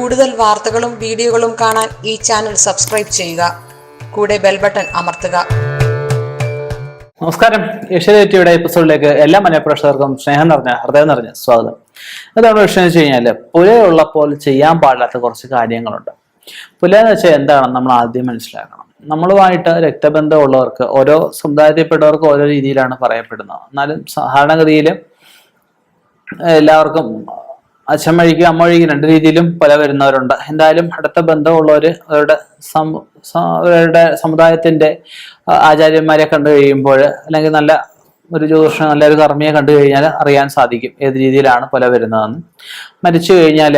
കൂടുതൽ വാർത്തകളും വീഡിയോകളും കാണാൻ ഈ ചാനൽ സബ്സ്ക്രൈബ് ചെയ്യുക. കൂടെ ബെൽ ബട്ടൺ അമർത്തുക. നമസ്കാരം. ഏഷ്യാനെറ്റ് ടിവിയുടെ എപ്പിസോഡിലേക്ക് എല്ലാ മനഃപ്രേക്ഷകർക്കും സ്നേഹം നിറഞ്ഞ ഹൃദയം നിറഞ്ഞ സ്വാഗതം. എന്താണ് വിഷയം എന്ന് വെച്ച് കഴിഞ്ഞാൽ, പുലയുള്ളപ്പോൾ ചെയ്യാൻ പാടില്ലാത്ത കുറച്ച് കാര്യങ്ങളുണ്ട്. പുല എന്ന് വെച്ചാൽ എന്താണെന്ന് നമ്മൾ ആദ്യം മനസ്സിലാക്കണം. നമ്മളുമായിട്ട് രക്തബന്ധമുള്ളവർക്ക്, ഓരോ സമുദായത്തിൽപ്പെട്ടവർക്ക് ഓരോ രീതിയിലാണ് പറയപ്പെടുന്നത്. എന്നാലും സാധാരണഗതിയിൽ എല്ലാവർക്കും അച്ഛൻ വഴിക്കും അമ്മ വഴിക്കും രണ്ട് രീതിയിലും പുല വരുന്നവരുണ്ട്. എന്തായാലും അടുത്ത ബന്ധമുള്ളവര് അവരുടെ സമുദായത്തിന്റെ ആചാര്യന്മാരെ കണ്ടു കഴിയുമ്പോൾ, അല്ലെങ്കിൽ നല്ല ഒരു ജ്യോതിഷ നല്ലൊരു കർമ്മിയെ കണ്ടു കഴിഞ്ഞാൽ അറിയാൻ സാധിക്കും ഏത് രീതിയിലാണ് പുല വരുന്നതെന്ന്. മരിച്ചു കഴിഞ്ഞാൽ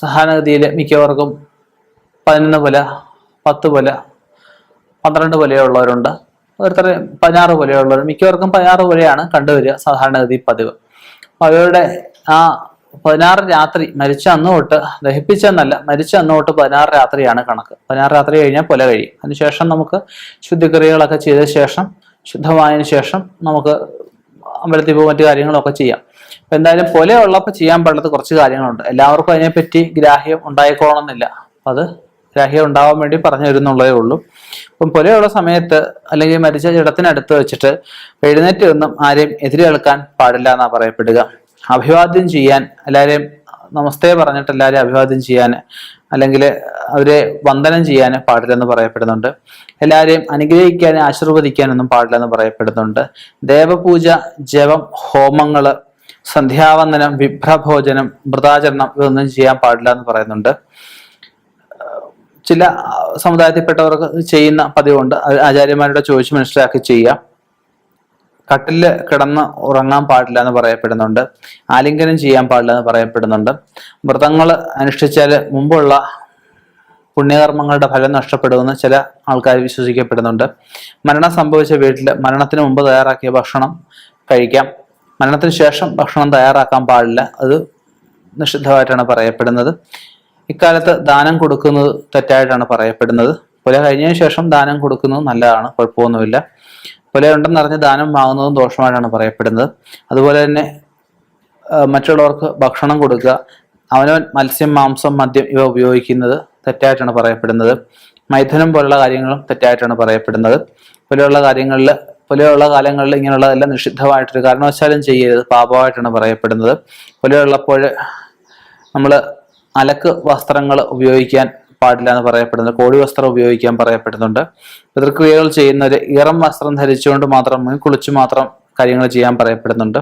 സാധാരണഗതിയിൽ മിക്കവർക്കും 11 പുല, 10 പുല, 12 പുലയുള്ളവരുണ്ട്. ഓരോരുത്തർ 16 പുലയുള്ളവർ. മിക്കവർക്കും 16 പുലയാണ് കണ്ടുവരിക സാധാരണഗതി പതിവ്. അവരുടെ ആ 16 രാത്രി മരിച്ച അന്ന് തൊട്ട്, ദഹിപ്പിച്ചെന്നല്ല, മരിച്ച അന്ന് തൊട്ട് 16 രാത്രിയാണ് കണക്ക്. 16 രാത്രി കഴിഞ്ഞാൽ പുല കഴിയും. അതിനുശേഷം നമുക്ക് ശുദ്ധിക്രിയകളൊക്കെ ചെയ്ത ശേഷം, ശുദ്ധമായതിനു ശേഷം നമുക്ക് അമ്പലത്തിൽ പോകും, മറ്റു കാര്യങ്ങളൊക്കെ ചെയ്യാം. അപ്പൊ എന്തായാലും പുല ഉള്ളപ്പോൾ ചെയ്യാൻ പാടുള്ളത് കുറച്ച് കാര്യങ്ങളുണ്ട്. എല്ലാവർക്കും അതിനെപ്പറ്റി ഗ്രാഹ്യം ഉണ്ടായിക്കോണമെന്നില്ല. അത് ഗ്രാഹ്യം ഉണ്ടാവാൻ വേണ്ടി പറഞ്ഞു തരുന്നുള്ളതേ ഉള്ളൂ. അപ്പം പുലയുള്ള സമയത്ത്, അല്ലെങ്കിൽ മരിച്ച ജഡത്തിനടുത്ത് വെച്ചിട്ട് എഴുന്നേറ്റ് ഒന്നും ആരെയും എതിരേൽക്കാൻ പാടില്ല എന്നാ പറയപ്പെടുക. അഭിവാദ്യം ചെയ്യാൻ, എല്ലാവരെയും നമസ്തേ പറഞ്ഞിട്ട് എല്ലാവരെയും അഭിവാദ്യം ചെയ്യാൻ, അല്ലെങ്കിൽ അവരെ വന്ദനം ചെയ്യാൻ പാടില്ലെന്ന് പറയപ്പെടുന്നുണ്ട്. എല്ലാവരെയും അനുഗ്രഹിക്കാനും ആശീർവദിക്കാനൊന്നും പാടില്ലെന്ന് പറയപ്പെടുന്നുണ്ട്. ദേവപൂജ, ജപം, ഹോമങ്ങള്, സന്ധ്യാവന്ദനം, വിഭ്രഭോജനം, വ്രതാചരണം ഇതൊന്നും ചെയ്യാൻ പാടില്ല എന്ന് പറയുന്നുണ്ട്. ചില സമുദായത്തിൽപ്പെട്ടവർക്ക് ചെയ്യുന്ന പതിവുണ്ട്. ആചാര്യന്മാരുടെ ചോദിച്ച് മനസ്സിലാക്കി ചെയ്യാം. കട്ടില് കിടന്ന് ഉറങ്ങാൻ പാടില്ല എന്ന് പറയപ്പെടുന്നുണ്ട്. ആലിംഗനം ചെയ്യാൻ പാടില്ല എന്ന് പറയപ്പെടുന്നുണ്ട്. വ്രതങ്ങൾ അനുഷ്ഠിച്ചാൽ മുമ്പുള്ള പുണ്യകർമ്മങ്ങളുടെ ഫലം നഷ്ടപ്പെടുമെന്ന് ചില ആൾക്കാർ വിശ്വസിക്കപ്പെടുന്നുണ്ട്. മരണം സംഭവിച്ച വീട്ടിൽ മരണത്തിന് മുമ്പ് തയ്യാറാക്കിയ ഭക്ഷണം കഴിക്കാം. മരണത്തിന് ശേഷം ഭക്ഷണം തയ്യാറാക്കാൻ പാടില്ല. അത് നിഷിദ്ധമായിട്ടാണ് പറയപ്പെടുന്നത്. ഇക്കാലത്ത് ദാനം കൊടുക്കുന്നത് തെറ്റായിട്ടാണ് പറയപ്പെടുന്നത്. പുല കഴിഞ്ഞതിന് ശേഷം ദാനം കൊടുക്കുന്നത് നല്ലതാണ്, കുഴപ്പമൊന്നുമില്ല. പുല ഉണ്ടെന്നറിഞ്ഞ് ദാനം വാങ്ങുന്നതും ദോഷമായിട്ടാണ് പറയപ്പെടുന്നത്. അതുപോലെ തന്നെ മറ്റുള്ളവർക്ക് ഭക്ഷണം കൊടുക്കുക, അവനവൻ മത്സ്യം, മാംസം, മദ്യം ഇവ ഉപയോഗിക്കുന്നത് തെറ്റായിട്ടാണ് പറയപ്പെടുന്നത്. മൈഥുനം പോലുള്ള കാര്യങ്ങളും തെറ്റായിട്ടാണ് പറയപ്പെടുന്നത്. പുലയുള്ള കാലങ്ങളിൽ ഇങ്ങനെയുള്ളതെല്ലാം നിഷിദ്ധമായിട്ടൊരു കാരണവശാലും ചെയ്യരുത്, പാപമായിട്ടാണ് പറയപ്പെടുന്നത്. പുലയുള്ളപ്പോൾ നമ്മൾ അലക്ക് വസ്ത്രങ്ങൾ ഉപയോഗിക്കാൻ പാടില്ല എന്ന് പറയപ്പെടുന്നത്. കോടി വസ്ത്രം ഉപയോഗിക്കാൻ പറയപ്പെടുന്നുണ്ട്. പിതൃക്രിയകൾ ചെയ്യുന്നവര് ഈറം വസ്ത്രം ധരിച്ചുകൊണ്ട് മാത്രം, കുളിച്ചു മാത്രം കാര്യങ്ങൾ ചെയ്യാൻ പറയപ്പെടുന്നുണ്ട്.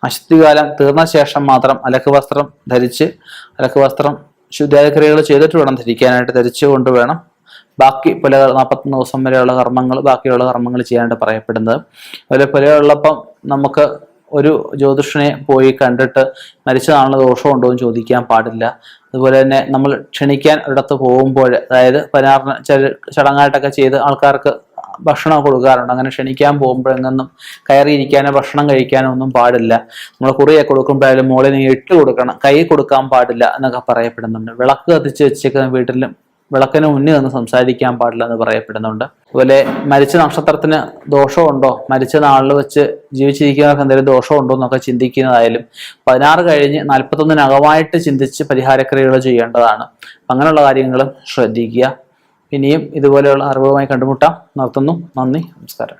അശുദ്ധികാലം തീർന്ന ശേഷം മാത്രം അലക്ക് വസ്ത്രം ധരിച്ച്, അലക്ക് വസ്ത്രം ശുദ്ധാക്രിയകൾ ചെയ്തിട്ട് വേണം ധരിക്കാനായിട്ട്. ധരിച്ചുകൊണ്ട് വേണം ബാക്കി പുലകൾ 41 ദിവസം വരെയുള്ള കർമ്മങ്ങൾ, ബാക്കിയുള്ള കർമ്മങ്ങൾ ചെയ്യാനായിട്ട് പറയപ്പെടുന്നത്. അതുപോലെ പുലയുള്ളപ്പം നമുക്ക് ഒരു ജ്യോതിഷനെ പോയി കണ്ടിട്ട് മരിച്ചതാണല്ലോ ദോഷമുണ്ടോ എന്ന് ചോദിക്കാൻ പാടില്ല. അതുപോലെ തന്നെ നമ്മൾ ക്ഷണിക്കാൻ ഒരിടത്ത് പോകുമ്പോൾ, അതായത് പതിനാറിന് ചടങ്ങായിട്ടൊക്കെ ചെയ്ത് ആൾക്കാർക്ക് ഭക്ഷണം കൊടുക്കാറുണ്ട്. അങ്ങനെ ക്ഷണിക്കാൻ പോകുമ്പോഴെങ്ങൊന്നും കയറിയിരിക്കാനോ ഭക്ഷണം കഴിക്കാനോ ഒന്നും പാടില്ല. നമ്മൾ കുറിയൊക്കെ കൊടുക്കുമ്പോഴായാലും മോളിന് ഇട്ട് കൊടുക്കണം, കൈ കൊടുക്കാൻ പാടില്ല എന്നൊക്കെ പറയപ്പെടുന്നുണ്ട്. വിളക്ക് കത്തിച്ച് വെച്ചേക്കുന്ന വീട്ടിലും വിളക്കിന് മുന്നിൽ നിന്ന് സംസാരിക്കാൻ പാടില്ല എന്ന് പറയപ്പെടുന്നുണ്ട്. അതുപോലെ മരിച്ച നക്ഷത്രത്തിന് ദോഷമുണ്ടോ, മരിച്ച നാളിൽ വെച്ച് ജീവിച്ചിരിക്കുന്നവർക്ക് എന്തെങ്കിലും ദോഷമുണ്ടോ എന്നൊക്കെ ചിന്തിക്കുന്നതായാലും 16 കഴിഞ്ഞ് 41-നകമായിട്ട് ചിന്തിച്ച് പരിഹാരക്രിയകൾ ചെയ്യേണ്ടതാണ്. അങ്ങനെയുള്ള കാര്യങ്ങളും ശ്രദ്ധിക്കുക. ഇനിയും ഇതുപോലെയുള്ള അറിവുമായി കണ്ടുമുട്ടാം. നിർത്തുന്നു. നന്ദി, നമസ്കാരം.